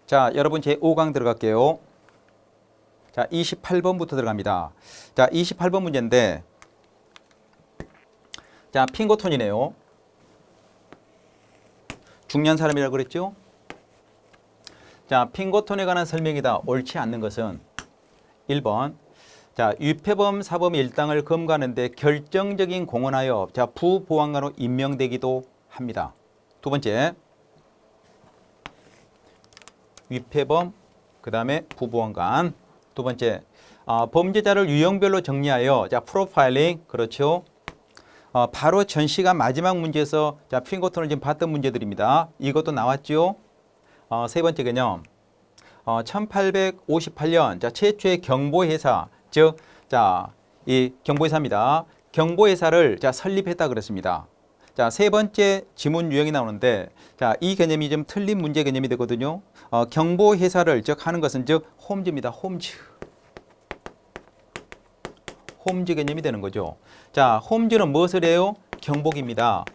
자, 여러분 제5강 들어갈게요. 자, 28번부터 들어갑니다. 자, 28번 문제인데, 자, 핑거톤이네요. 중년 사람이라고 그랬죠? 자, 핑거톤에 관한 설명이다. 옳지 않는 것은 1번. 자, 유패범 사범 일당을 검거하는데 결정적인 공헌하여 자, 부보안관으로 임명되기도 합니다. 두 번째. 위패범, 그 다음에 부보안관. 두 번째, 범죄자를 유형별로 정리하여 자, 프로파일링, 그렇죠. 바로 전 시간 마지막 문제에서 자, 핑거톤을 지금 봤던 문제들입니다. 이것도 나왔죠. 세 번째 개념, 1858년 자, 최초의 경보회사, 즉, 자, 이 경보회사입니다. 경보회사를 자, 설립했다 그랬습니다. 자, 세 번째 지문 유형이 나오는데, 자, 이 개념이 좀 틀린 문제 개념이 되거든요. 경보회사를 즉 하는 것은 즉 홈즈입니다. 홈즈. 홈즈 개념이 되는 거죠. 자, 홈즈는 무엇을 해요? 경보기입니다.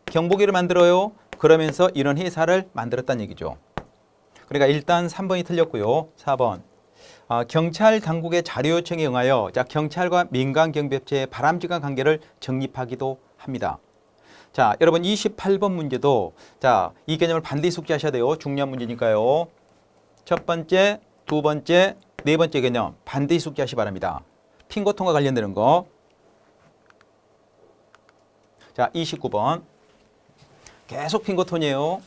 경보기를 만들어요. 그러면서 이런 회사를 만들었다는 얘기죠. 그러니까 일단 3번이 틀렸고요. 4번. 경찰 당국의 자료 요청에 응하여 자, 경찰과 민간 경비업체의 바람직한 관계를 정립하기도 합니다. 자, 여러분 28번 문제도 자, 이 개념을 반드시 숙지하셔야 돼요. 중요한 문제니까요. 첫 번째, 두 번째, 네 번째 개념 반드시 숙지하시 바랍니다. 핑거톤과 관련되는 거. 자, 29번. 계속 핑거톤이에요.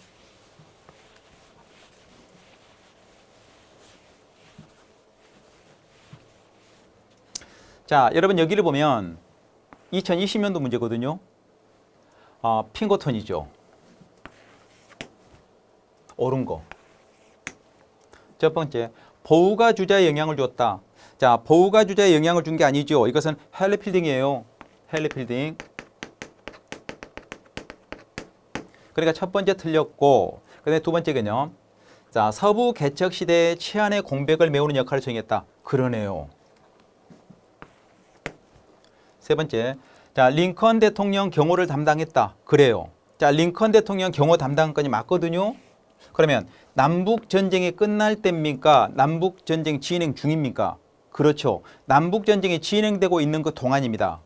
자, 여러분 여기를 보면 2020년도 문제거든요. 핑거톤이죠. 옳은 거. 첫 번째, 보호가 주자에 영향을 줬다. 자, 보호가 주자에 영향을 준 게 아니죠. 이것은 헨리 필딩이에요. 헨리 필딩. 그러니까 첫 번째 틀렸고, 그다음에 두 번째 개념. 자, 서부 개척 시대의 치안의 공백을 메우는 역할을 수행했다. 그러네요. 세 번째, 자, 링컨 대통령 경호를 담당했다. 그래요. 자, 링컨 대통령 경호 담당 건이 맞거든요. 그러면 남북 전쟁이 끝날 때입니까? 남북 전쟁 진행 중입니까? 그렇죠. 남북 전쟁이 진행되고 있는 그 동안입니다.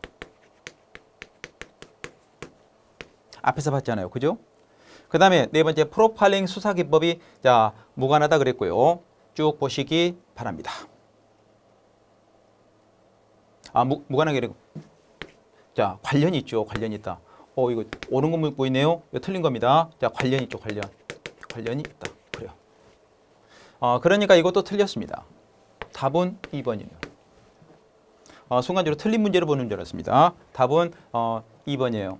앞에서 봤잖아요. 그죠? 그 다음에 네 번째, 프로파일링 수사 기법이 자, 무관하다 그랬고요. 쭉 보시기 바랍니다. 무관하게 그리고 자, 관련이 있죠. 관련이 있다. 이거 옳은 거 보이네요. 이거 틀린 겁니다. 자, 관련이 있죠. 관련이 있다. 그래요. 그러니까 이것도 틀렸습니다. 답은 2번이에요. 순간적으로 틀린 문제를 보는 줄 알았습니다. 답은 2번이에요.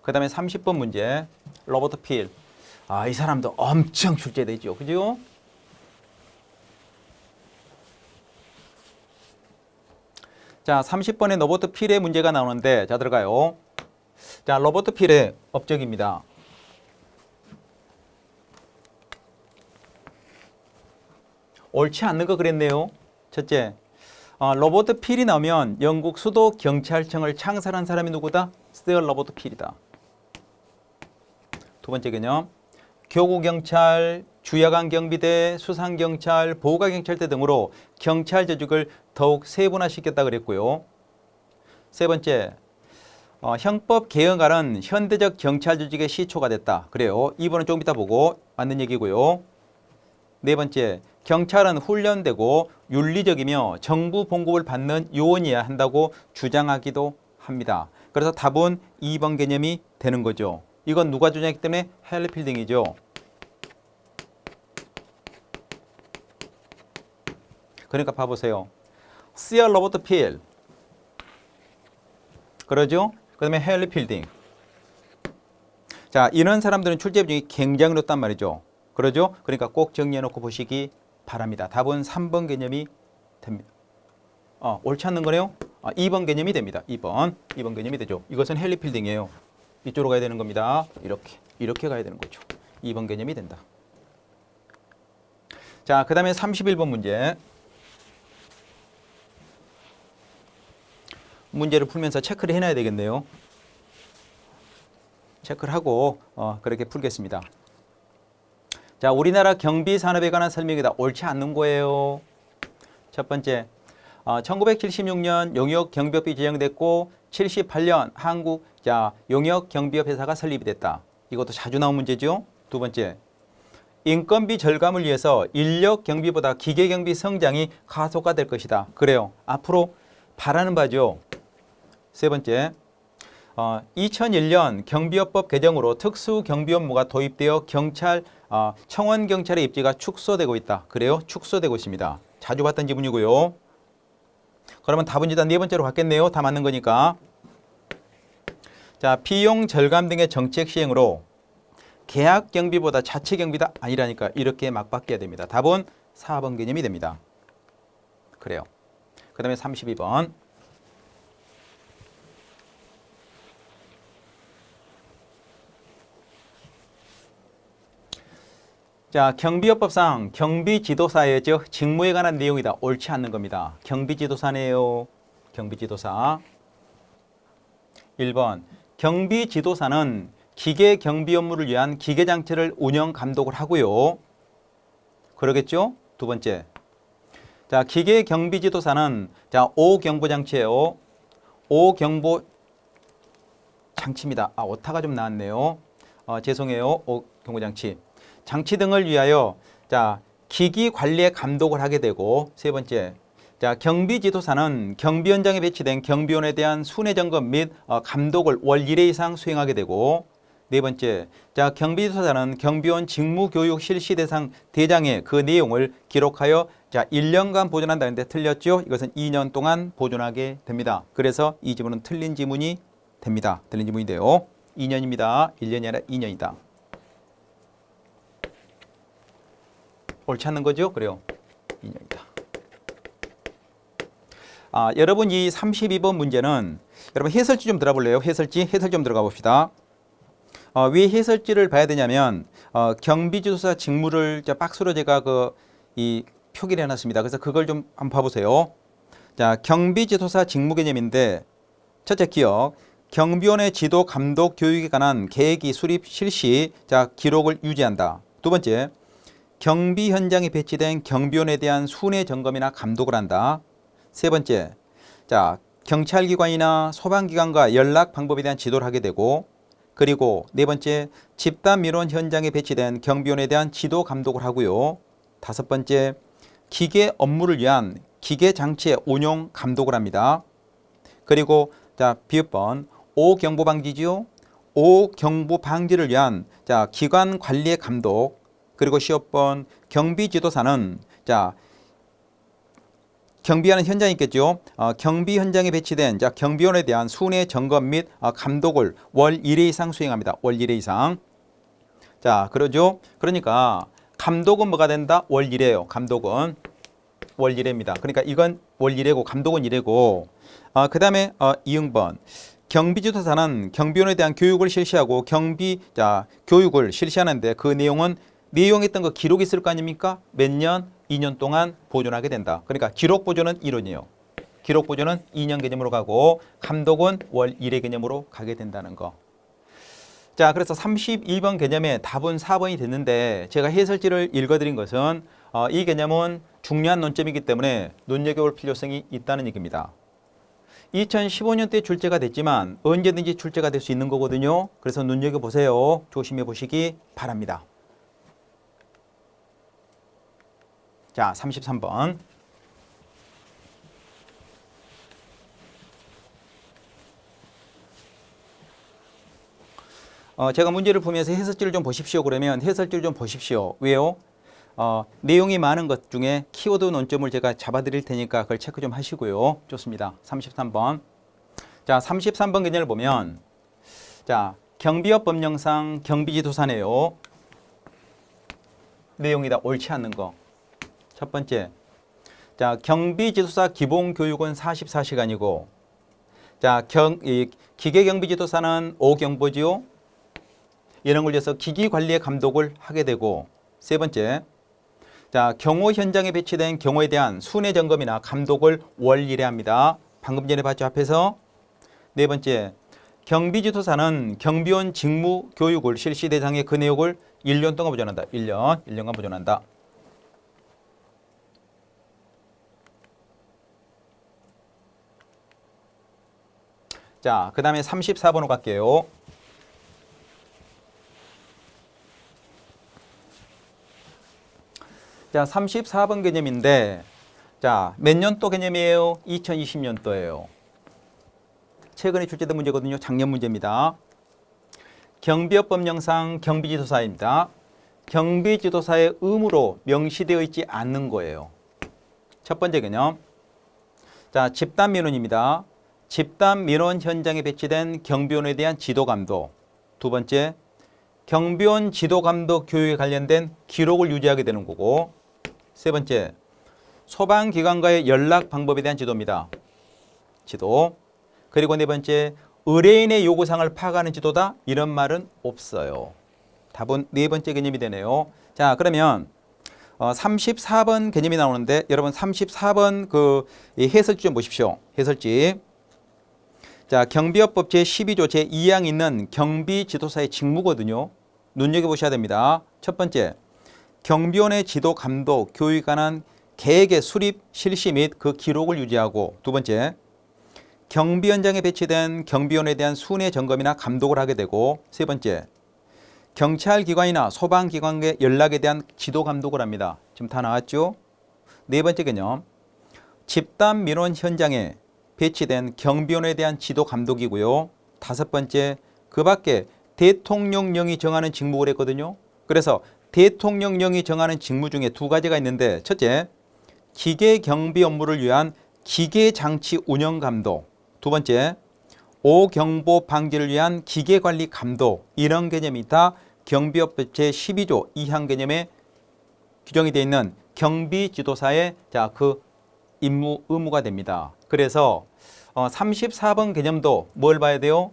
그 다음에 30번 문제. 로버트 필. 이 사람도 엄청 출제되죠. 그죠? 자, 30번에 로버트 필의 문제가 나오는데, 자, 들어가요. 자, 로버트 필의 업적입니다. 옳지 않는 거 그랬네요. 첫째, 로버트 필이 나오면 영국 수도 경찰청을 창설한 사람이 누구다? 스테어 로버트 필이다. 두 번째 개념, 교구경찰, 주야간 경비대, 수상경찰, 보호가경찰대 등으로 경찰 조직을 더욱 세분화시켰다 그랬고요. 세 번째, 형법 개혁안은 현대적 경찰 조직의 시초가 됐다. 그래요. 이번은 조금 이따 보고 맞는 얘기고요. 네 번째, 경찰은 훈련되고 윤리적이며 정부 봉급을 받는 요원이어야 한다고 주장하기도 합니다. 그래서 답은 2번 개념이 되는 거죠. 이건 누가 주장했기 때문에 헨리 필딩이죠. 그러니까 봐보세요. 시어 로버트 필. 그러죠? 그 다음에 헨리 필딩. 자, 이런 사람들은 출제 비중이 굉장히 높단 말이죠. 그러죠? 그러니까 꼭 정리해놓고 보시기 바랍니다. 답은 3번 개념이 됩니다. 옳지 않는 거네요. 2번 개념이 됩니다. 2번 개념이 되죠. 이것은 헨리 필딩이에요. 이쪽으로 가야 되는 겁니다. 이렇게 가야 되는 거죠. 2번 개념이 된다. 자, 그 다음에 31번 문제. 문제를 풀면서 체크를 해놔야 되겠네요. 체크를 하고 그렇게 풀겠습니다. 자, 우리나라 경비 산업에 관한 설명이다. 옳지 않는 거예요. 첫 번째, 1976년 용역경비업이 제정됐고 78년 한국 용역경비업 회사가 설립이 됐다. 이것도 자주 나온 문제죠. 두 번째, 인건비 절감을 위해서 인력 경비보다 기계 경비 성장이 가속화될 것이다. 그래요. 앞으로 바라는 바죠. 세 번째, 2001년 경비업법 개정으로 특수경비 업무가 도입되어 경찰, 청원 경찰의 입지가 축소되고 있다. 그래요? 축소되고 있습니다. 자주 봤던 지문이고요. 그러면 답은 일단 네 번째로 갔겠네요. 다 맞는 거니까. 자, 비용 절감 등의 정책 시행으로 계약 경비보다 자체 경비다 아니라니까 이렇게 막 바뀌어야 됩니다. 답은 4번 개념이 됩니다. 그래요. 그 다음에 32번. 자, 경비업법상 경비지도사의 즉 직무에 관한 내용이다. 옳지 않는 겁니다. 경비지도사네요. 경비지도사. 1번. 경비지도사는 기계 경비 업무를 위한 기계 장치를 운영 감독을 하고요. 그러겠죠? 두 번째. 자, 기계 경비 지도사는 자, 오경보 장치예요. 오경보 장치입니다. 오타가 좀 나왔네요. 죄송해요. 오경보 장치. 장치 등을 위하여 자, 기기 관리의 감독을 하게 되고 세 번째. 자, 경비 지도사는 경비 현장에 배치된 경비원에 대한 순회 점검 및 감독을 월 1회 이상 수행하게 되고 네 번째, 자, 경비지도사는 경비원 직무교육 실시 대상 대장에 그 내용을 기록하여 자 1년간 보존한다는데 틀렸죠? 이것은 2년 동안 보존하게 됩니다. 그래서 이 지문은 틀린 지문이 됩니다. 틀린 지문인데요. 2년입니다. 1년이 아니라 2년이다. 옳지 않는 거죠? 그래요. 2년이다. 여러분 이 32번 문제는 여러분 해설지 좀 들어볼래요? 해설 좀 들어가 봅시다. 왜 해설지를 봐야 되냐면 경비지도사 직무를 박스로 제가 이 표기를 해놨습니다. 그래서 그걸 좀 한번 봐보세요. 자, 경비지도사 직무 개념인데 첫째 기억, 경비원의 지도, 감독, 교육에 관한 계획이 수립, 실시, 자 기록을 유지한다. 두 번째, 경비 현장에 배치된 경비원에 대한 순회 점검이나 감독을 한다. 세 번째, 자 경찰기관이나 소방기관과 연락 방법에 대한 지도를 하게 되고 그리고 네 번째, 집단 민원 현장에 배치된 경비원에 대한 지도 감독을 하고요. 다섯 번째, 기계 업무를 위한 기계 장치의 운용 감독을 합니다. 그리고 자, 비읍번 오경보 방지지요. 오경보 방지를 위한 자, 기관 관리의 감독. 그리고 시업번 경비 지도사는 자, 경비하는 현장이 있겠죠. 경비 현장에 배치된 자, 경비원에 대한 순회 점검 및 감독을 월 1회 이상 수행합니다. 월 1회 이상. 자, 그러죠. 그러니까 감독은 뭐가 된다? 월 1회예요. 감독은 월 1회입니다. 그러니까 이건 월 1회고 감독은 1회고 그 다음에 2응번 경비지도사는 경비원에 대한 교육을 실시하고 교육을 실시하는데 그 내용은 내용했던 거 기록이 있을 거 아닙니까? 몇 년? 2년 동안 보존하게 된다. 그러니까 기록 보존은 1원이에요. 기록 보존은 2년 개념으로 가고 감독은 월 1회 개념으로 가게 된다는 거. 자, 그래서 32번 개념의 답은 4번이 됐는데 제가 해설지를 읽어드린 것은 이 개념은 중요한 논점이기 때문에 눈여겨볼 필요성이 있다는 얘기입니다. 2015년도에 출제가 됐지만 언제든지 출제가 될 수 있는 거거든요. 그래서 눈여겨보세요. 조심해 보시기 바랍니다. 자, 33번. 제가 문제를 보면서 해설지를 좀 보십시오. 그러면 해설지를 좀 보십시오. 왜요? 내용이 많은 것 중에 키워드 논점을 제가 잡아드릴 테니까 그걸 체크 좀 하시고요. 좋습니다. 33번. 자, 33번 개념을 보면 자, 경비업 법령상 경비지도사네요. 내용이다. 옳지 않는 거. 첫 번째, 자 경비지도사 기본교육은 44시간이고 자 기계경비지도사는 5경보지요. 이런 걸 위해서 기기관리의 감독을 하게 되고 세 번째, 자 경호 현장에 배치된 경호에 대한 순회 점검이나 감독을 월 1회 합니다. 방금 전에 봤죠 앞에서. 네 번째, 경비지도사는 경비원 직무 교육을 실시 대상에 그 내용을 1년 동안 보존한다. 1년간 보존한다. 자, 그 다음에 34번으로 갈게요. 자, 34번 개념인데, 자, 몇 년도 개념이에요? 2020년도예요. 최근에 출제된 문제거든요. 작년 문제입니다. 경비업법령상 경비지도사입니다. 경비지도사의 의무로 명시되어 있지 않는 거예요. 첫 번째 개념. 자, 집단민원입니다. 집단민원 현장에 배치된 경비원에 대한 지도감독. 두 번째, 경비원 지도감독 교육에 관련된 기록을 유지하게 되는 거고. 세 번째, 소방기관과의 연락 방법에 대한 지도입니다. 지도. 그리고 네 번째, 의뢰인의 요구사항을 파악하는 지도다. 이런 말은 없어요. 답은 네 번째 개념이 되네요. 자, 그러면 34번 개념이 나오는데 여러분 34번 그 해설지 좀 보십시오. 해설지. 자, 경비업법 제12조 제2항 있는 경비지도사의 직무거든요. 눈여겨보셔야 됩니다. 첫 번째, 경비원의 지도, 감독, 교육에 관한 계획의 수립, 실시 및 그 기록을 유지하고. 두 번째, 경비 현장에 배치된 경비원에 대한 순회 점검이나 감독을 하게 되고. 세 번째, 경찰기관이나 소방기관의 연락에 대한 지도 감독을 합니다. 지금 다 나왔죠? 네 번째 개념, 집단민원 현장에 배치된 경비원에 대한 지도 감독이고요. 다섯 번째, 그 밖에 대통령령이 정하는 직무를 했거든요. 그래서 대통령령이 정하는 직무 중에 두 가지가 있는데, 첫째, 기계 경비 업무를 위한 기계장치 운영 감독. 두 번째, 오경보 방지를 위한 기계관리 감독. 이런 개념이 다 경비업법 제12조 2항 개념에 규정이 되어 있는 경비지도사의 그 임무, 의무가 됩니다. 그래서 34번 개념도 뭘 봐야 돼요?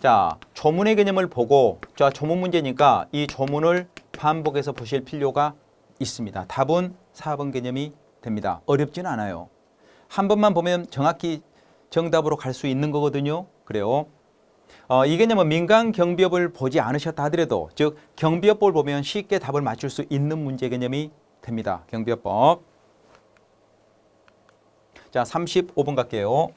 자, 조문의 개념을 보고, 자, 조문 문제니까 이 조문을 반복해서 보실 필요가 있습니다. 답은 4번 개념이 됩니다. 어렵지는 않아요. 한 번만 보면 정확히 정답으로 갈 수 있는 거거든요. 그래요. 이 개념은 민간 경비업을 보지 않으셨다 하더라도, 즉 경비업법을 보면 쉽게 답을 맞출 수 있는 문제 개념이 됩니다. 경비업법. 자, 35번 갈게요.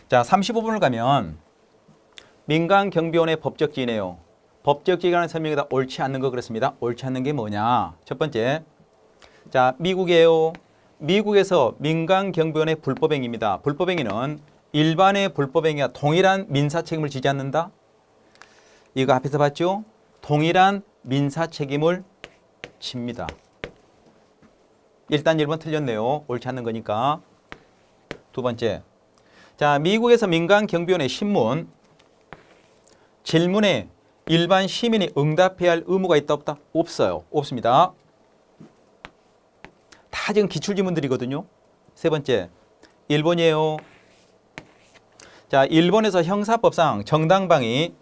자, 35번을 가면 민간 경비원의 법적 지위네요. 법적 지위라는 설명이 다 옳지 않는 거 그렇습니다. 옳지 않는 게 뭐냐? 첫 번째, 자, 미국이에요. 미국에서 민간 경비원의 불법행위입니다. 불법행위는 일반의 불법행위와 동일한 민사 책임을 지지 않는다. 이거 앞에서 봤죠? 동일한 민사 책임을 집니다. 일단 1번 틀렸네요. 옳지 않는 거니까. 두 번째, 자, 미국에서 민간 경비원의 신문, 질문에 일반 시민이 응답해야 할 의무가 있다 없다? 없어요. 없습니다. 다 지금 기출지문들이거든요. 세 번째, 일본이에요. 자, 일본에서 형사법상 정당방위,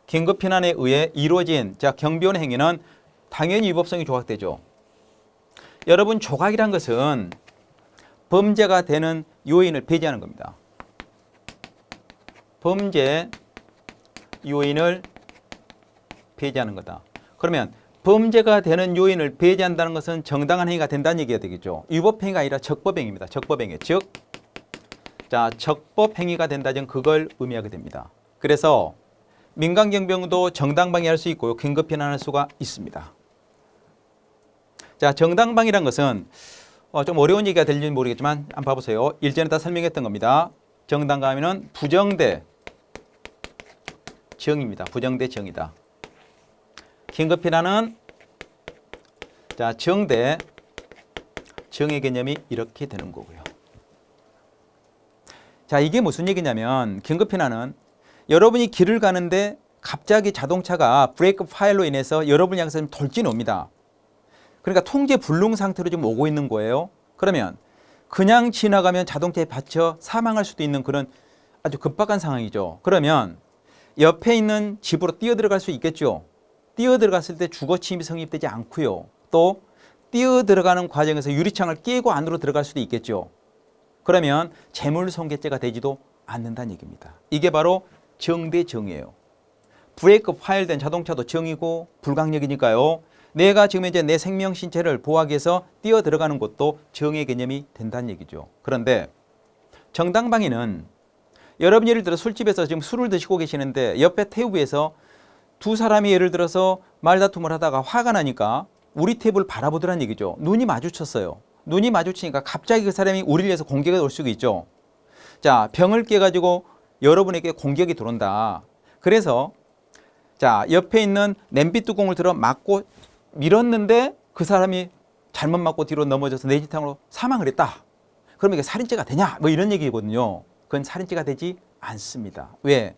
긴급피난에 의해 이루어진 경비원의 행위는 당연히 위법성이 조각되죠. 여러분, 조각이란 것은 범죄가 되는 요인을 배제하는 겁니다. 범죄 요인을 배제하는 거다. 그러면 범죄가 되는 요인을 배제한다는 것은 정당한 행위가 된다는 얘기가 되겠죠. 위법행위가 아니라 적법행위입니다. 적법행위. 즉, 자, 적법행위가 된다. 즉 그걸 의미하게 됩니다. 그래서 민간경비원도 정당방위할 수 있고요. 긴급피난할 수가 있습니다. 자, 정당방위란 것은 좀 어려운 얘기가 될지는 모르겠지만 한번 봐보세요. 일전에 다 설명했던 겁니다. 정당방위는 부정대 정입니다. 부정대 정이다. 긴급피난은 자, 정대 정의 개념이 이렇게 되는 거고요. 자, 이게 무슨 얘기냐면 긴급피난은 여러분이 길을 가는데 갑자기 자동차가 브레이크 파일로 인해서 여러분 향해서 돌진이 옵니다. 그러니까 통제 불능 상태로 지금 오고 있는 거예요. 그러면 그냥 지나가면 자동차에 받쳐 사망할 수도 있는 그런 아주 급박한 상황이죠. 그러면 옆에 있는 집으로 뛰어들어갈 수 있겠죠. 뛰어들어갔을 때 주거침입이 성립되지 않고요. 또 뛰어들어가는 과정에서 유리창을 깨고 안으로 들어갈 수도 있겠죠. 그러면 재물손괴죄가 되지도 않는다는 얘기입니다. 이게 바로 정대정이에요. 브레이크 파일된 자동차도 정이고 불강력이니까요. 내가 지금 이제 내 생명 신체를 보호하기 위해서 뛰어 들어가는 것도 정의 개념이 된다는 얘기죠. 그런데 정당방위는 여러분 예를 들어 술집에서 지금 술을 드시고 계시는데 옆에 테이블에서 두 사람이 예를 들어서 말다툼을 하다가 화가 나니까 우리 테이블을 바라보더란 얘기죠. 눈이 마주쳤어요. 눈이 마주치니까 갑자기 그 사람이 우리를 위해서 공격이 올 수가 있죠. 자, 병을 깨가지고 여러분에게 공격이 들어온다. 그래서 자, 옆에 있는 냄비 뚜껑을 들어 막고 밀었는데 그 사람이 잘못 맞고 뒤로 넘어져서 내지탕으로 사망을 했다. 그러면 이게 살인죄가 되냐? 뭐 이런 얘기거든요. 그건 살인죄가 되지 않습니다. 왜?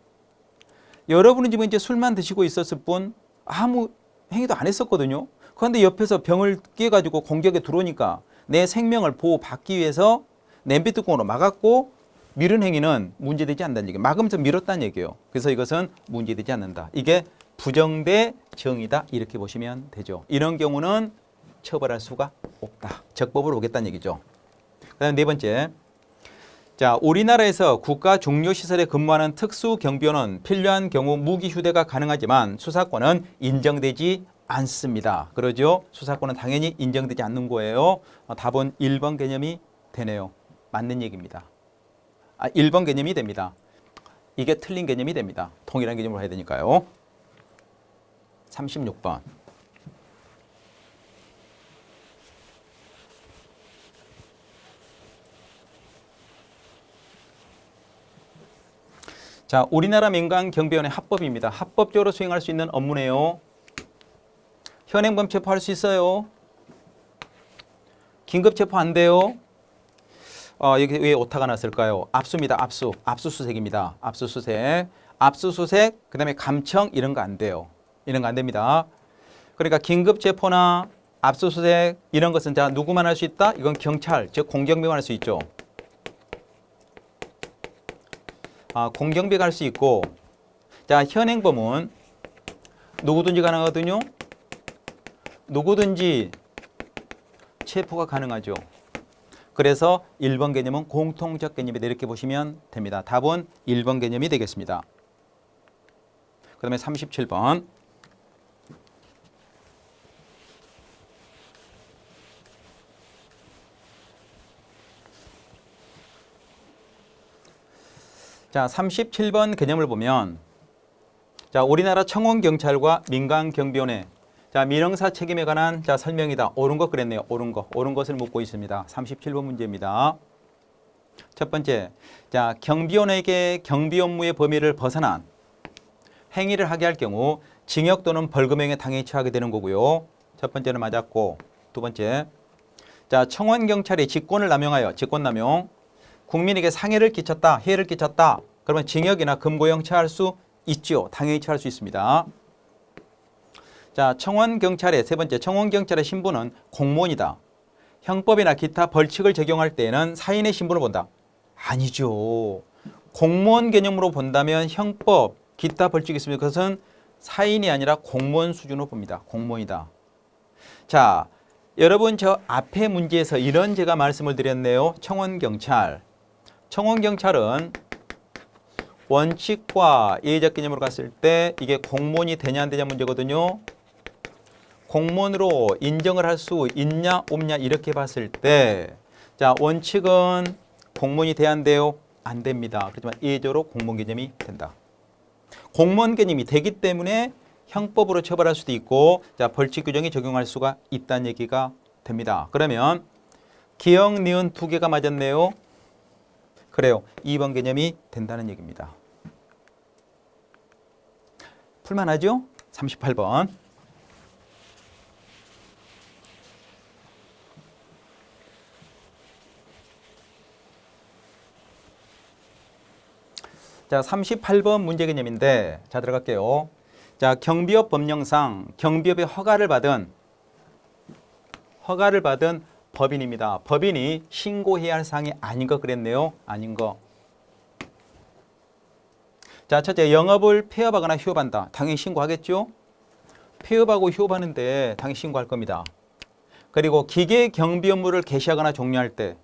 여러분은 지금 이제 술만 드시고 있었을 뿐 아무 행위도 안 했었거든요. 그런데 옆에서 병을 깨가지고 공격에 들어오니까 내 생명을 보호받기 위해서 냄비 뚜껑으로 막았고 밀은 행위는 문제되지 않는다는 얘기예요. 막으면서 밀었다는 얘기예요. 그래서 이것은 문제되지 않는다. 이게 부정대 정이다. 이렇게 보시면 되죠. 이런 경우는 처벌할 수가 없다. 적법으로 오겠다는 얘기죠. 그다음 네 번째. 자, 우리나라에서 국가 중요시설에 근무하는 특수경비원은 필요한 경우 무기 휴대가 가능하지만 수사권은 인정되지 않습니다. 그러죠? 수사권은 당연히 인정되지 않는 거예요. 답은 1번 개념이 되네요. 맞는 얘기입니다. 1번 개념이 됩니다. 이게 틀린 개념이 됩니다. 동일한 개념으로 해야 되니까요. 36번. 자, 우리나라 민간경비원의 합법입니다. 합법적으로 수행할 수 있는 업무네요. 현행범 체포할 수 있어요. 긴급 체포 안 돼요. 여기 왜 오타가 났을까요? 압수입니다. 압수. 압수수색입니다. 압수수색. 압수수색, 그 다음에 감청 이런 거 안 돼요. 이런 거 안 됩니다. 그러니까 긴급 체포나 압수수색 이런 것은 자 누구만 할 수 있다? 이건 경찰, 즉 공경비만 할 수 있죠. 공경비가 할 수 있고, 자 현행범은 누구든지 가능하거든요. 누구든지 체포가 가능하죠. 그래서 1번 개념은 공통적 개념이다. 이렇게 보시면 됩니다. 답은 1번 개념이 되겠습니다. 그 다음에 37번. 자, 37번 개념을 보면 자, 우리나라 청원경찰과 민간경비원의 자, 민형사 책임에 관한 자, 설명이다. 옳은 것 그랬네요. 옳은 것. 옳은 것을 묻고 있습니다. 37번 문제입니다. 첫 번째. 자, 경비원에게 경비 업무의 범위를 벗어난 행위를 하게 할 경우 징역 또는 벌금형에 당연히 처하게 되는 거고요. 첫 번째는 맞았고, 두 번째. 자, 청원경찰이 직권을 남용하여 직권남용 국민에게 상해를 끼쳤다, 해를 끼쳤다. 그러면 징역이나 금고형 처할 수 있죠. 당연히 처할 수 있습니다. 자, 청원경찰의 세 번째, 청원경찰의 신분은 공무원이다. 형법이나 기타 벌칙을 적용할 때에는 사인의 신분을 본다. 아니죠. 공무원 개념으로 본다면 형법, 기타 벌칙이 있으면 그것은 사인이 아니라 공무원 수준으로 봅니다. 공무원이다. 자, 여러분 저 앞에 문제에서 이런 제가 말씀을 드렸네요. 청원경찰. 청원경찰은 원칙과 예의적 개념으로 갔을 때 이게 공무원이 되냐 안 되냐 문제거든요. 공무원으로 인정을 할 수 있냐 없냐 이렇게 봤을 때 자, 원칙은 공무원이 돼야 안 돼요? 안 됩니다. 그렇지만 예외적으로 공무원 개념이 된다. 공무원 개념이 되기 때문에 형법으로 처벌할 수도 있고 자, 벌칙 규정이 적용할 수가 있다는 얘기가 됩니다. 그러면 기억, 니은 두 개가 맞았네요. 그래요. 2번 개념이 된다는 얘기입니다. 풀만하죠? 38번. 자, 38번 문제 개념인데 자, 들어갈게요. 자, 경비업 법령상 경비업의 허가를 받은 법인입니다. 법인이 신고해야 할 사항이 아닌 거 그랬네요. 아닌 거. 자, 첫째, 영업을 폐업하거나 휴업한다. 당연히 신고하겠죠? 폐업하고 휴업하는데 당연히 신고할 겁니다. 그리고 기계 경비 업무를 개시하거나 종료할 때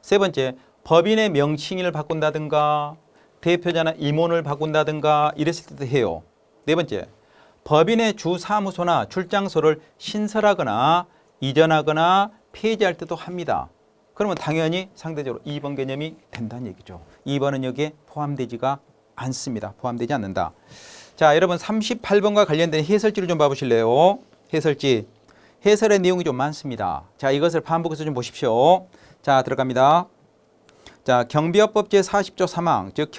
세 번째, 법인의 명칭을 바꾼다든가 대표자나 임원을 바꾼다든가 이랬을 때도 해요. 네 번째, 법인의 주사무소나 출장소를 신설하거나 이전하거나 폐지할 때도 합니다. 그러면 당연히 상대적으로 2번 개념이 된다는 얘기죠. 2번은 여기에 포함되지가 않습니다. 포함되지 않는다. 자, 여러분 38번과 관련된 해설지를 좀 봐보실래요? 해설지. 해설의 내용이 좀 많습니다. 자, 이것을 반복해서 좀 보십시오. 자, 들어갑니다. 자, 경비업법 제40조 3항, 즉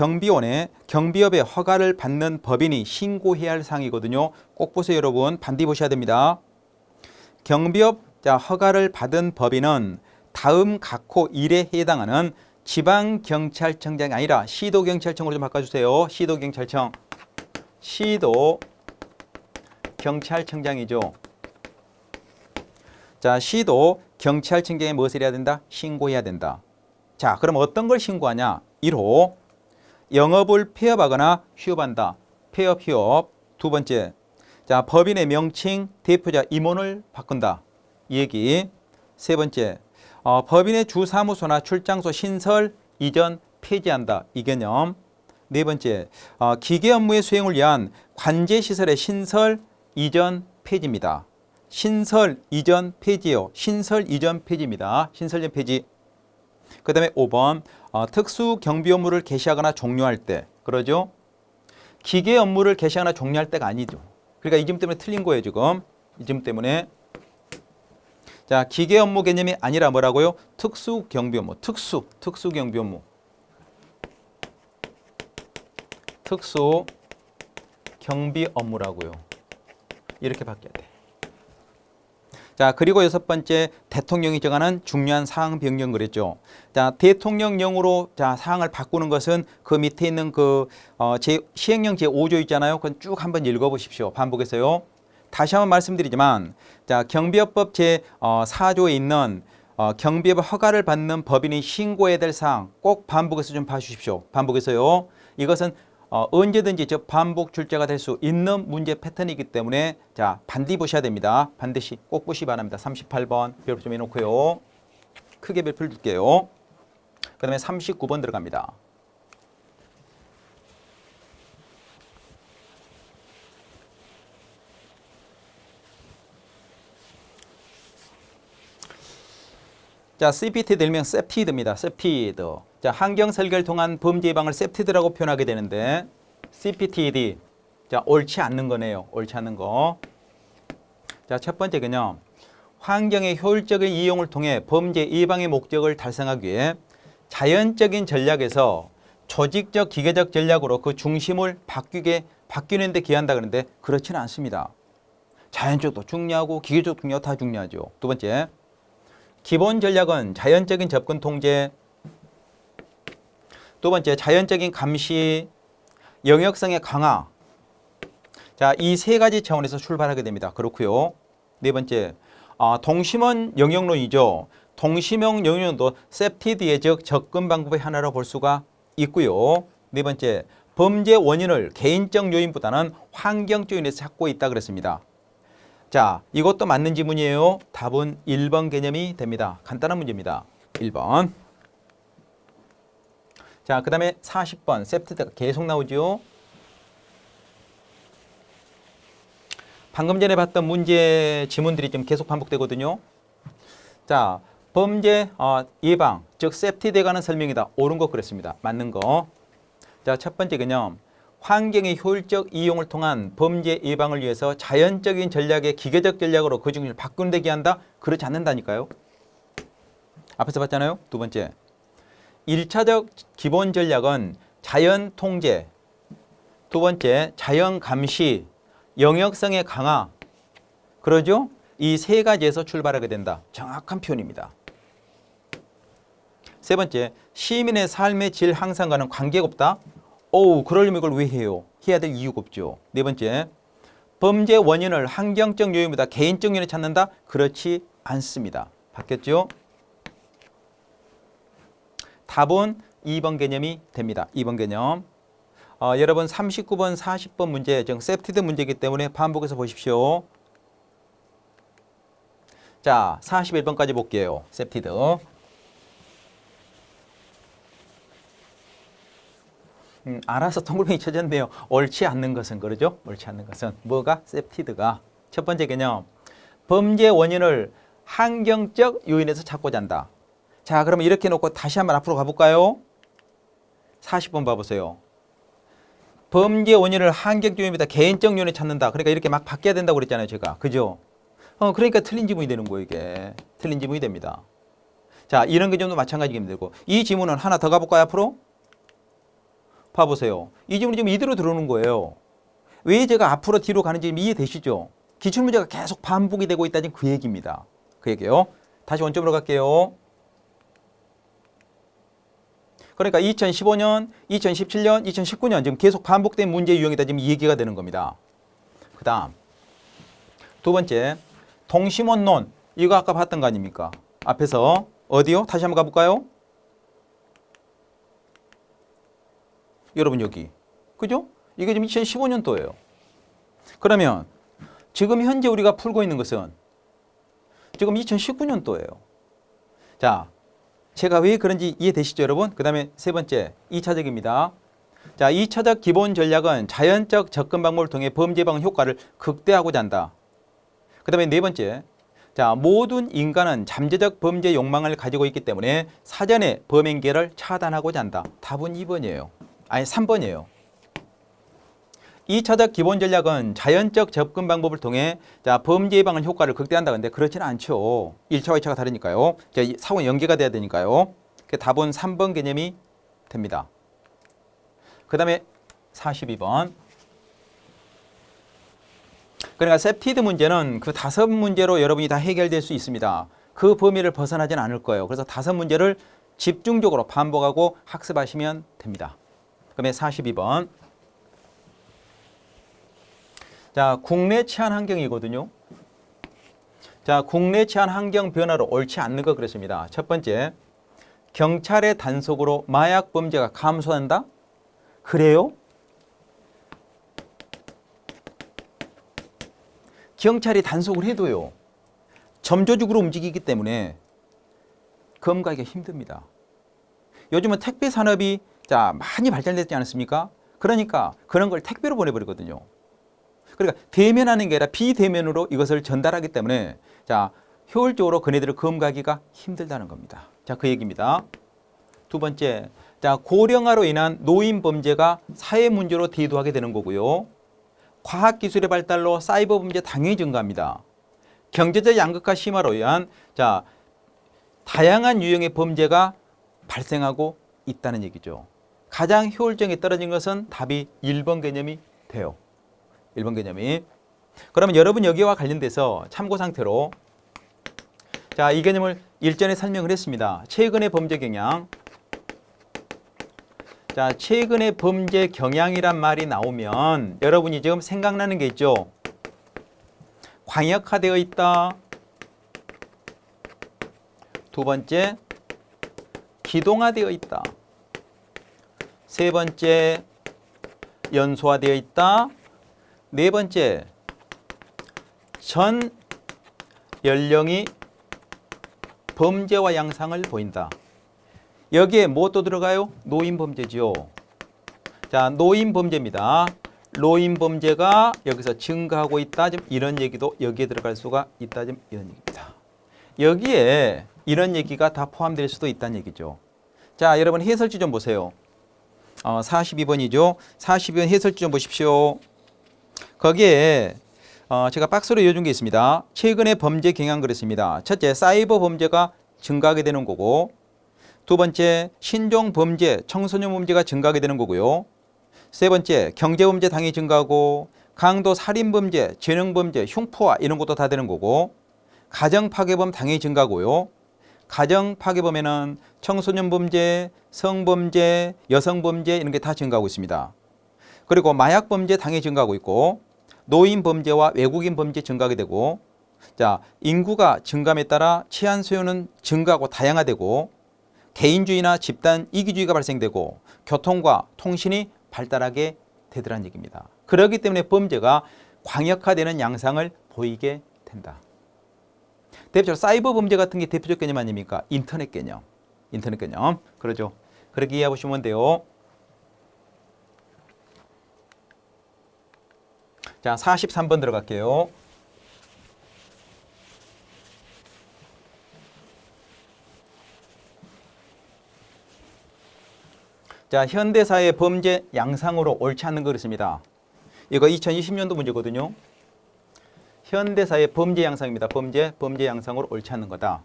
경비업의 허가를 받는 법인이 신고해야 할 사항이거든요. 꼭 보세요, 여러분. 반드시 보셔야 됩니다. 경비업 허가를 받은 법인은 다음 각호 1에 해당하는 지방경찰청장이 아니라 시도경찰청으로 좀 바꿔주세요. 시도경찰청. 시도경찰청장이죠. 자, 시도경찰청장에 무엇을 해야 된다? 신고해야 된다. 자, 그럼 어떤 걸 신고하냐? 1호, 영업을 폐업하거나 휴업한다. 폐업, 휴업. 두 번째, 자, 법인의 명칭, 대표자, 임원을 바꾼다. 이 얘기. 세 번째, 법인의 주사무소나 출장소 신설, 이전, 폐지한다. 이 개념. 네 번째, 기계 업무의 수행을 위한 관제시설의 신설, 이전, 폐지입니다. 신설, 이전, 폐지요. 신설, 이전, 폐지입니다. 신설, 이전, 폐지. 그 다음에 5번, 특수 경비 업무를 개시하거나 종료할 때. 그러죠? 기계 업무를 개시하거나 종료할 때가 아니죠. 그러니까 이 점 때문에 틀린 거예요, 지금. 이 점 때문에. 자, 기계 업무 개념이 아니라 뭐라고요? 특수 경비 업무. 특수 경비 업무. 특수 경비 업무라고요. 이렇게 바뀌어야 돼. 자, 그리고 여섯 번째, 대통령이 정하는 중요한 사항 변경 그랬죠. 자, 대통령령으로 사항을 바꾸는 것은 그 밑에 있는 시행령 제5조 있잖아요. 그건 쭉 한번 읽어보십시오. 반복해서요. 다시 한번 말씀드리지만, 자, 경비업법 제4조에 있는 경비업 허가를 받는 법인이 신고해야 될 사항 꼭 반복해서 좀 봐주십시오. 반복해서요. 이것은 언제든지 반복 출제가 될 수 있는 문제 패턴이기 때문에 자, 반드시 보셔야 됩니다. 반드시 꼭 보시기 바랍니다. 38번 별표 좀 해놓고요. 크게 별표를 줄게요. 그 다음에 39번 들어갑니다. 자, CPT 일명 셉티드입니다. 셉티드. 자, 환경 설계를 통한 범죄 예방을 셉티드라고 표현하게 되는데 CPTD. 자, 옳지 않는 거네요. 옳지 않는 거. 자, 첫 번째 개념. 환경의 효율적인 이용을 통해 범죄 예방의 목적을 달성하기 위해 자연적인 전략에서 조직적 기계적 전략으로 그 중심을 바뀌는 데 기한다 그러는데 그렇지는 않습니다. 자연적도 중요하고 기계적도 중요하고 다 중요하죠. 두 번째. 기본 전략은 자연적인 접근 통제. 두 번째, 자연적인 감시, 영역성의 강화. 자, 이 세 가지 차원에서 출발하게 됩니다. 그렇고요. 네 번째, 동심원 영역론이죠. 동심원 영역론도 셉티드의 즉 접근 방법의 하나로 볼 수가 있고요. 네 번째, 범죄 원인을 개인적 요인보다는 환경적 요인에서 찾고 있다 그랬습니다. 자, 이것도 맞는 지문이에요. 답은 1번 개념이 됩니다. 간단한 문제입니다. 1번. 자, 그 다음에 40번 셉티드가 계속 나오죠. 방금 전에 봤던 문제 지문들이 좀 계속 반복되거든요. 자, 범죄 예방, 즉 셉티드에 관한 설명이다. 옳은 거 그랬습니다. 맞는 거. 자, 첫 번째 개념. 환경의 효율적 이용을 통한 범죄 예방을 위해서 자연적인 전략의 기계적 전략으로 그 중심을 바꾸는 데 기한다? 그렇지 않는다니까요. 앞에서 봤잖아요. 두 번째. 1차적 기본 전략은 자연 통제. 두 번째, 자연 감시, 영역성의 강화. 그러죠? 이 세 가지에서 출발하게 된다. 정확한 표현입니다. 세 번째, 시민의 삶의 질 향상과는 관계가 없다. 그러려면 이걸 왜 해요? 해야 될 이유가 없죠. 네 번째, 범죄 원인을 환경적 요인보다 개인적 요인에 찾는다? 그렇지 않습니다. 바뀌었죠? 답은 2번 개념이 됩니다. 2번 개념. 여러분 39번, 40번 문제, 즉 셉티드 문제이기 때문에 반복해서 보십시오. 자, 41번까지 볼게요. 셉티드. 알아서 동글뱅이 쳐졌네요. 옳지 않는 것은 그러죠? 옳지 않는 것은 뭐가? 셉티드가. 첫 번째 개념. 범죄 원인을 환경적 요인에서 찾고자 한다. 자, 그러면 이렇게 놓고 다시 한번 앞으로 가볼까요? 40번 봐보세요. 범죄 원인을 환경적 요인보다 개인적 요인에 찾는다. 그러니까 이렇게 막 바뀌어야 된다고 그랬잖아요, 제가. 그죠? 그러니까 틀린 지문이 되는 거예요, 이게. 틀린 지문이 됩니다. 자, 이런 개념도 마찬가지가 되고. 이 지문은 하나 더 가볼까요, 앞으로? 봐보세요. 이 지문이 지금 이대로 들어오는 거예요. 왜 제가 앞으로 뒤로 가는지 이해되시죠? 기출문제가 계속 반복이 되고 있다는 그 얘기입니다. 그 얘기요. 다시 원점으로 갈게요. 그러니까 2015년, 2017년, 2019년 지금 계속 반복된 문제 유형이다. 지금 이 얘기가 되는 겁니다. 그 다음 두 번째 동심원론. 이거 아까 봤던 거 아닙니까? 앞에서 어디요? 다시 한번 가볼까요? 여러분 여기. 그죠? 이게 지금 2015년도예요. 그러면 지금 현재 우리가 풀고 있는 것은 지금 2019년도예요. 자, 제가 왜 그런지 이해되시죠, 여러분? 그 다음에 세 번째, 2차적입니다. 자, 2차적 기본 전략은 자연적 접근 방법을 통해 범죄 예방 효과를 극대화하고자 한다. 그 다음에 네 번째, 자, 모든 인간은 잠재적 범죄 욕망을 가지고 있기 때문에 사전에 범행계를 차단하고자 한다. 답은 2번이에요. 아니, 3번이에요. 2차적 기본 전략은 자연적 접근 방법을 통해 자, 범죄 예방을 효과를 극대화한다. 근데 그렇지는 않죠. 1차와 2차가 다르니까요. 자, 사고가 연계가 돼야 되니까요. 그 답은 3번 개념이 됩니다. 그 다음에 42번. 그러니까 셉티드 문제는 그 5문제로 여러분이 다 해결될 수 있습니다. 그 범위를 벗어나진 않을 거예요. 그래서 5문제를 집중적으로 반복하고 학습하시면 됩니다. 그다음에 42번. 자, 국내 치안 환경이거든요. 자, 국내 치안 환경 변화로 옳지 않는 거 그랬습니다. 첫 번째, 경찰의 단속으로 마약 범죄가 감소한다? 그래요? 경찰이 단속을 해도요. 점조직으로 움직이기 때문에 검거하기가 힘듭니다. 요즘은 택배 산업이 자, 많이 발달됐지 않습니까? 그러니까 그런 걸 택배로 보내버리거든요. 그러니까 대면하는 게 아니라 비대면으로 이것을 전달하기 때문에 자, 효율적으로 그네들을 검거하기가 힘들다는 겁니다. 자, 그 얘기입니다. 두 번째, 자, 고령화로 인한 노인 범죄가 사회 문제로 대두하게 되는 거고요. 과학기술의 발달로 사이버 범죄 당연히 증가합니다. 경제적 양극화 심화로 인한 자, 다양한 유형의 범죄가 발생하고 있다는 얘기죠. 가장 효율성이 떨어진 것은 답이 1번 개념이 돼요. 1번 개념이. 그러면 여러분 여기와 관련돼서 참고 상태로 자, 이 개념을 일전에 설명을 했습니다. 최근의 범죄 경향. 자, 최근의 범죄 경향이란 말이 나오면 여러분이 지금 생각나는 게 있죠. 광역화되어 있다. 두 번째, 기동화되어 있다. 세 번째, 연소화되어 있다. 네 번째, 전 연령이 범죄와 양상을 보인다. 여기에 뭐 또 들어가요? 노인 범죄죠. 자, 노인 범죄입니다. 노인 범죄가 여기서 증가하고 있다. 지금 이런 얘기도 여기에 들어갈 수가 있다. 지금 이런 얘기입니다. 여기에 이런 얘기가 다 포함될 수도 있다는 얘기죠. 자, 여러분 해설지 좀 보세요. 42번이죠. 42번 해설지 좀 보십시오. 거기에 제가 박스로 이어준 게 있습니다. 최근의 범죄 경향 그랬습니다. 첫째, 사이버 범죄가 증가하게 되는 거고, 두 번째, 신종 범죄, 청소년 범죄가 증가하게 되는 거고요. 세 번째, 경제 범죄 당연히 증가하고, 강도 살인 범죄, 재능 범죄, 흉포화 이런 것도 다 되는 거고, 가정 파괴범 당연히 증가하고요. 가정 파괴범에는 청소년 범죄, 성범죄, 여성 범죄 이런 게 다 증가하고 있습니다. 그리고 마약 범죄 당연히 증가하고 있고, 노인 범죄와 외국인 범죄 증가하게 되고, 자, 인구가 증감에 따라 치안 수요는 증가하고 다양화되고, 개인주의나 집단 이기주의가 발생되고, 교통과 통신이 발달하게 되더란 얘기입니다. 그렇기 때문에 범죄가 광역화되는 양상을 보이게 된다. 대표적으로 사이버 범죄 같은 게 대표적 개념 아닙니까? 인터넷 개념. 인터넷 개념. 그러죠. 그렇게 이해하시면 돼요. 자, 43번 들어갈게요. 자, 현대사의 범죄 양상으로 옳지 않는 거 그렇습니다. 이거 2020년도 문제거든요. 현대사의 범죄 양상입니다. 범죄 양상으로 옳지 않는 거다.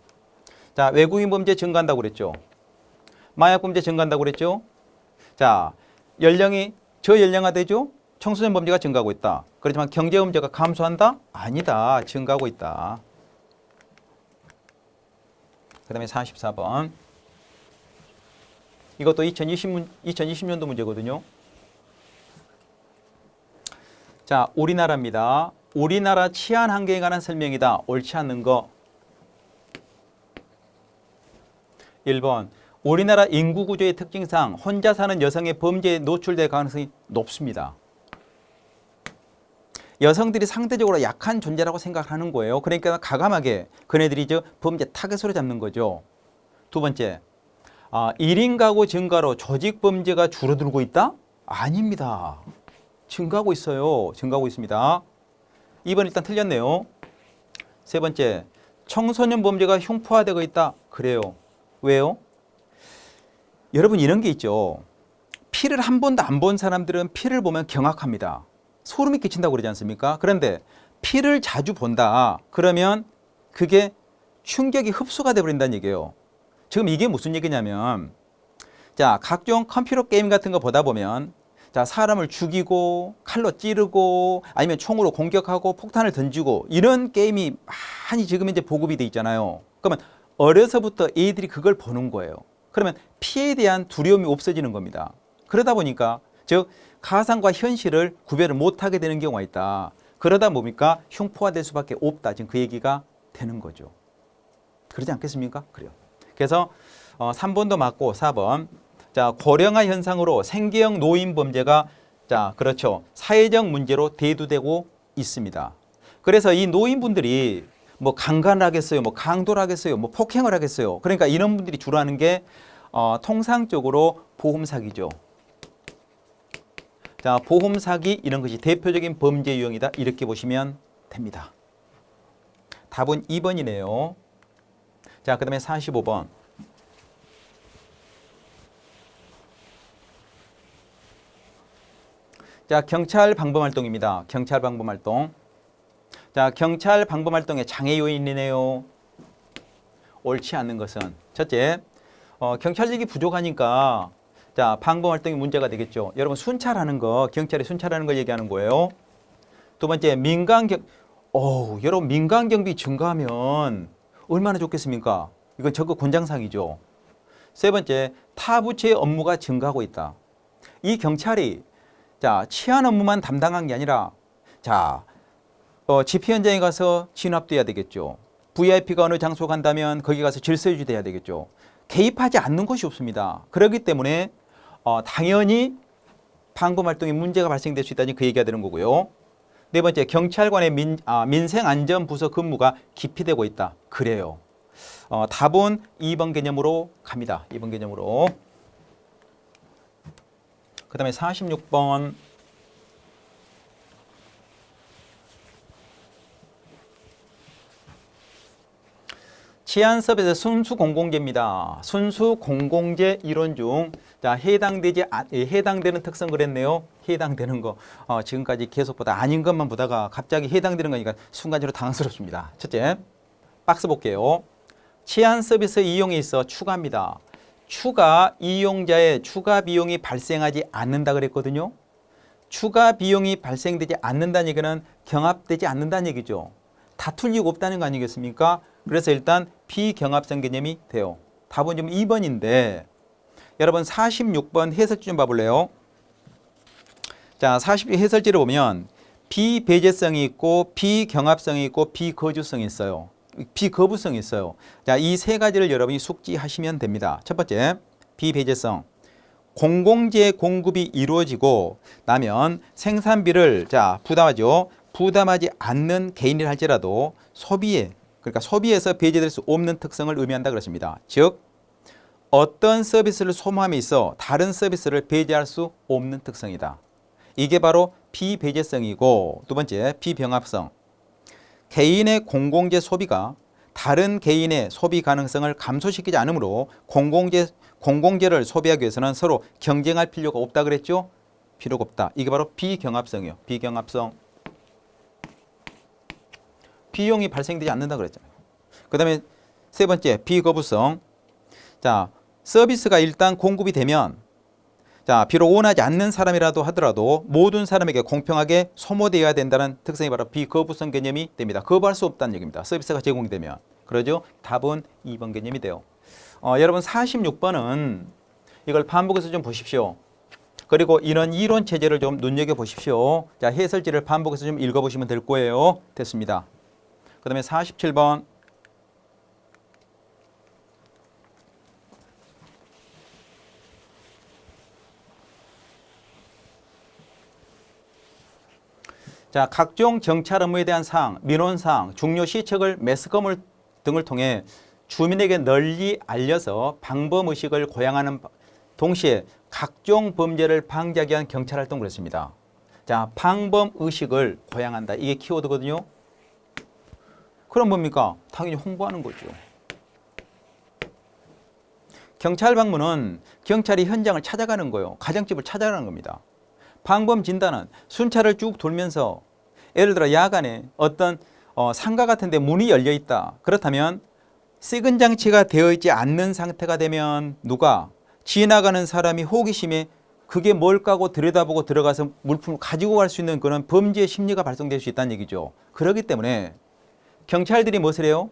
자, 외국인 범죄 증가한다고 그랬죠. 마약 범죄 증가한다고 그랬죠. 자, 연령이 저연령화되죠. 청소년 범죄가 증가하고 있다. 그렇지만 경제 범죄가 감소한다? 아니다. 증가하고 있다. 그 다음에 44번. 이것도 2020년도 문제거든요. 자, 우리나라입니다. 우리나라 치안 환경에 관한 설명이다. 옳지 않는 거. 1번. 우리나라 인구 구조의 특징상 혼자 사는 여성의 범죄에 노출될 가능성이 높습니다. 여성들이 상대적으로 약한 존재라고 생각하는 거예요. 그러니까 가감하게 그네들이 저 범죄 타겟으로 잡는 거죠. 두 번째. 1인 가구 증가로 조직 범죄가 줄어들고 있다? 아닙니다. 증가하고 있어요. 증가하고 있습니다. 2번 일단 틀렸네요. 세 번째, 청소년 범죄가 흉포화되고 있다. 그래요. 왜요? 여러분 이런 게 있죠. 피를 한 번도 안 본 사람들은 피를 보면 경악합니다. 소름이 끼친다고 그러지 않습니까? 그런데 피를 자주 본다. 그러면 그게 충격이 흡수가 돼버린다는 얘기예요. 지금 이게 무슨 얘기냐면, 자, 각종 컴퓨터 게임 같은 거 보다 보면, 자, 사람을 죽이고 칼로 찌르고 아니면 총으로 공격하고 폭탄을 던지고 이런 게임이 많이 지금 이제 보급이 돼 있잖아요. 그러면 어려서부터 애들이 그걸 보는 거예요. 그러면 피해에 대한 두려움이 없어지는 겁니다. 그러다 보니까 즉 가상과 현실을 구별을 못하게 되는 경우가 있다. 그러다 보니까 흉포화될 수밖에 없다. 지금 그 얘기가 되는 거죠. 그러지 않겠습니까? 그래요. 그래서 3번도 맞고 4번. 자, 고령화 현상으로 생계형 노인 범죄가 자, 그렇죠. 사회적 문제로 대두되고 있습니다. 그래서 이 노인분들이 뭐 강간을 하겠어요, 뭐 강도를 하겠어요, 뭐 폭행을 하겠어요. 그러니까 이런 분들이 주로 하는 게 통상적으로 보험 사기죠. 자, 보험 사기 이런 것이 대표적인 범죄 유형이다. 이렇게 보시면 됩니다. 답은 2번이네요. 자, 그다음에 45번. 자, 경찰 방범 활동입니다. 경찰 방범 활동. 자, 경찰 방범 활동의 장애 요인이네요. 옳지 않는 것은 첫째, 경찰력이 부족하니까 자, 방범 활동이 문제가 되겠죠. 여러분 순찰하는 거, 경찰이 순찰하는 걸 얘기하는 거예요. 두 번째, 여러분 민간 경비 증가하면 얼마나 좋겠습니까? 이건 적극 권장사항이죠. 세 번째, 타 부처의 업무가 증가하고 있다. 이 경찰이 자, 치안 업무만 담당한 게 아니라 자, 집회 현장에 가서 진압도 해야 되겠죠. VIP가 어느 장소 간다면 거기 가서 질서 유지도 해야 되겠죠. 개입하지 않는 것이 없습니다. 그렇기 때문에 당연히 방범 활동에 문제가 발생될 수 있다니 그 얘기가 되는 거고요. 네 번째, 경찰관의 민생안전부서 근무가 기피되고 있다. 그래요. 답은 2번 개념으로 갑니다. 2번 개념으로. 그 다음에 46번. 치안 서비스 순수 공공재입니다. 순수 공공재 이론 중 자, 해당되는 특성 그랬네요. 해당되는 거. 지금까지 계속 보다 아닌 것만 보다가 갑자기 해당되는 거니까 순간적으로 당황스럽습니다. 첫째, 박스 볼게요. 치안 서비스 이용에 있어 추가입니다. 추가 이용자의 추가 비용이 발생하지 않는다 그랬거든요. 추가 비용이 발생되지 않는다는 얘기는 경합되지 않는다는 얘기죠. 다툴 이유가 없다는 거 아니겠습니까? 그래서 일단 비경합성 개념이 돼요. 답은 좀 2번인데 여러분 46번 해설지 좀 봐볼래요? 자, 40번 해설지를 보면 비배제성이 있고 비경합성이 있고 비거주성이 있어요. 비거부성이 있어요. 자, 이 세 가지를 여러분이 숙지하시면 됩니다. 첫 번째, 비배제성. 공공재 공급이 이루어지고 나면 생산비를 자, 부담하지 않는 개인이라 할지라도 그러니까 소비에서 배제될 수 없는 특성을 의미한다 그렇습니다. 즉 어떤 서비스를 소모함에 있어 다른 서비스를 배제할 수 없는 특성이다. 이게 바로 비배제성이고, 두 번째 비병합성. 개인의 공공재 소비가 다른 개인의 소비 가능성을 감소시키지 않으므로 공공재를 소비하기 위해서는 서로 경쟁할 필요가 없다 그랬죠? 필요가 없다. 이게 바로 비경합성이에요. 비경합성. 비용이 발생되지 않는다 그랬잖아요. 그 다음에 세 번째 비거부성. 자, 서비스가 일단 공급이 되면, 자, 비록 원하지 않는 사람이라도 하더라도 모든 사람에게 공평하게 소모되어야 된다는 특성이 바로 비거부성 개념이 됩니다. 거부할 수 없다는 얘기입니다. 서비스가 제공이 되면. 그러죠? 답은 2번 개념이 돼요. 여러분 46번은 이걸 반복해서 좀 보십시오. 그리고 이런 이론 체제를 좀 눈여겨보십시오. 자, 해설지를 반복해서 좀 읽어보시면 될 거예요. 됐습니다. 그 다음에 47번. 자, 각종 정찰 업무에 대한 사항, 민원사항, 중요 시책을 매스컴 등을 통해 주민에게 널리 알려서 방범의식을 고양하는 동시에 각종 범죄를 방지하기 위한 경찰활동을 했습니다. 자, 방범의식을 고양한다. 이게 키워드거든요. 그럼 뭡니까? 당연히 홍보하는 거죠. 경찰 방문은 경찰이 현장을 찾아가는 거예요. 가정집을 찾아가는 겁니다. 방범 진단은 순찰을 쭉 돌면서 예를 들어 야간에 어떤 상가 같은 데 문이 열려 있다. 그렇다면 시근 장치가 되어 있지 않는 상태가 되면 누가 지나가는 사람이 호기심에 그게 뭘까 하고 들여다보고 들어가서 물품을 가지고 갈 수 있는 그런 범죄 심리가 발동될 수 있다는 얘기죠. 그렇기 때문에 경찰들이 무엇을 해요?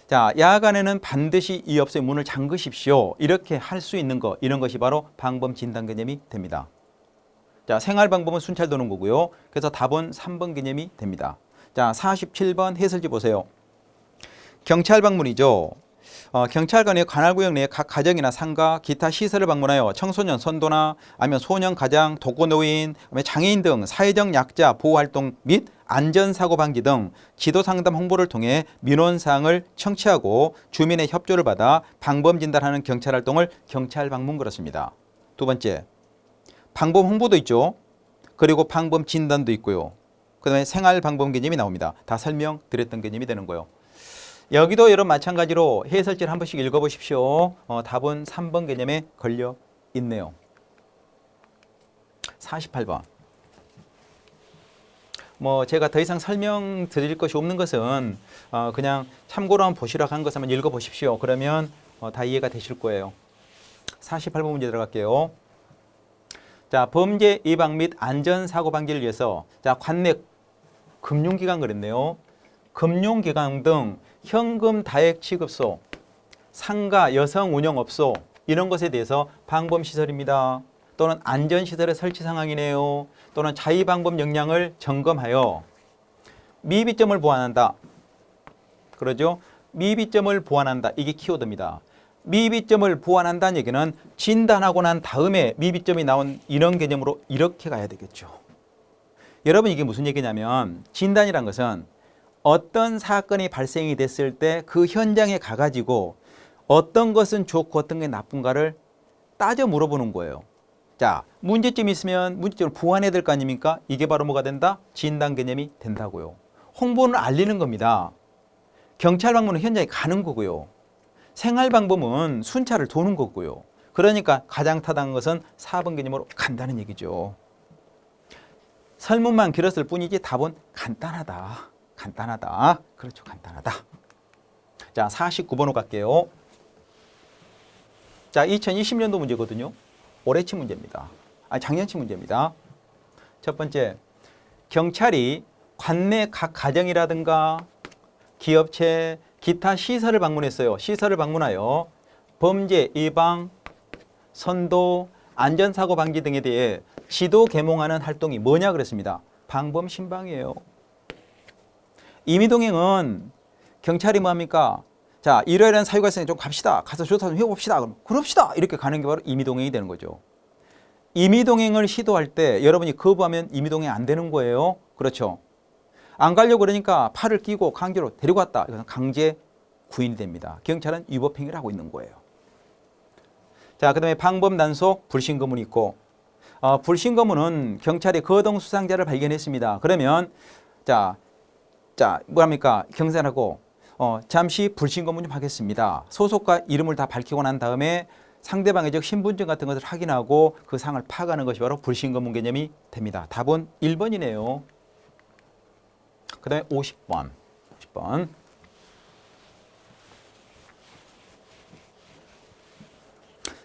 자, 야간에는 반드시 이 업소의 문을 잠그십시오. 이렇게 할 수 있는 것, 이런 것이 바로 방범 진단 개념이 됩니다. 자, 생활 방법은 순찰 도는 거고요. 그래서 답은 3번 개념이 됩니다. 자, 47번 해설지 보세요. 경찰 방문이죠. 경찰관이 관할구역 내 각 가정이나 상가, 기타 시설을 방문하여 청소년 선도나 아니면 소년 가장, 독거노인, 장애인 등 사회적 약자 보호활동 및 안전사고 방지 등 지도상담 홍보를 통해 민원사항을 청취하고 주민의 협조를 받아 방범 진단하는 경찰활동을 경찰 방문 그렇습니다. 두 번째, 방범 홍보도 있죠. 그리고 방범 진단도 있고요. 그 다음에 생활 방범 개념이 나옵니다. 다 설명드렸던 개념이 되는 거예요. 여기도 여러분 마찬가지로 해설지를 한 번씩 읽어보십시오. 답은 3번 개념에 걸려 있네요. 48번. 제가 더 이상 설명드릴 것이 없는 것은 그냥 참고로 한번 보시라고 한 것 한번 읽어보십시오. 그러면 다 이해가 되실 거예요. 48번 문제 들어갈게요. 자, 범죄 예방 및 안전사고 방지를 위해서 자, 관내 금융기관 그랬네요. 금융기관 등 현금 다액 취급소, 상가, 여성 운영업소 이런 것에 대해서 방범시설입니다. 또는 안전시설의 설치 상황이네요. 또는 자의방범 역량을 점검하여 미비점을 보완한다. 그러죠? 미비점을 보완한다. 이게 키워드입니다. 미비점을 보완한다는 얘기는 진단하고 난 다음에 미비점이 나온 이런 개념으로 이렇게 가야 되겠죠. 여러분 이게 무슨 얘기냐면 진단이란 것은 어떤 사건이 발생이 됐을 때 그 현장에 가가지고 어떤 것은 좋고 어떤 게 나쁜가를 따져 물어보는 거예요. 자, 문제점이 있으면 문제점을 보완해야 될 거 아닙니까? 이게 바로 뭐가 된다? 진단 개념이 된다고요. 홍보는 알리는 겁니다. 경찰 방문은 현장에 가는 거고요. 생활 방법은 순찰을 도는 거고요. 그러니까 가장 타당한 것은 4번 개념으로 간다는 얘기죠. 설문만 길었을 뿐이지 답은 간단하다. 간단하다. 그렇죠. 간단하다. 자, 49번으로 갈게요. 자, 2020년도 문제거든요. 올해치 문제입니다. 작년치 문제입니다. 첫 번째, 경찰이 관내 각 가정이라든가 기업체, 기타 시설을 방문했어요. 시설을 방문하여 범죄 예방, 선도, 안전사고 방지 등에 대해 지도 계몽하는 활동이 뭐냐 그랬습니다. 방범 신방이에요. 임의동행은 경찰이 뭐합니까? 자, 이러이러한 사유가 있으니 좀 갑시다. 가서 조사 좀 해봅시다. 그럽시다. 이렇게 가는 게 바로 임의동행이 되는 거죠. 임의동행을 시도할 때 여러분이 거부하면 임의동행 안 되는 거예요. 그렇죠. 안 가려고 그러니까 팔을 끼고 강제로 데리고 왔다. 이것은 강제 구인이 됩니다. 경찰은 위법행위를 하고 있는 거예요. 자, 그 다음에 방범 단속 불신검문이 있고 불신검문은 경찰이 거동 수상자를 발견했습니다. 그러면 자 뭐합니까? 경찰하고 잠시 불신검문 좀 하겠습니다. 소속과 이름을 다 밝히고 난 다음에 상대방의 즉 신분증 같은 것을 확인하고 그 상을 파악하는 것이 바로 불신검문 개념이 됩니다. 답은 1번이네요. 그 다음에 50번.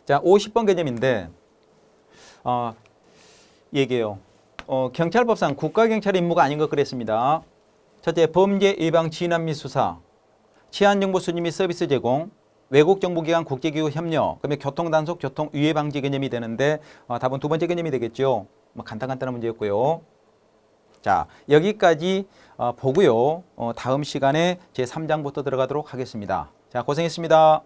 자, 50번 개념인데 얘기해요. 경찰법상 국가경찰의 임무가 아닌 것 그랬습니다. 첫째, 범죄 예방 진압 및 수사, 치안정보 수집 및 서비스 제공, 외국정보기관 국제기구 협력, 그다음에 교통단속, 교통위해 방지 개념이 되는데 답은 두 번째 개념이 되겠죠. 뭐 간단한 문제였고요. 자, 여기까지 보고요. 다음 시간에 제3장부터 들어가도록 하겠습니다. 자, 고생했습니다.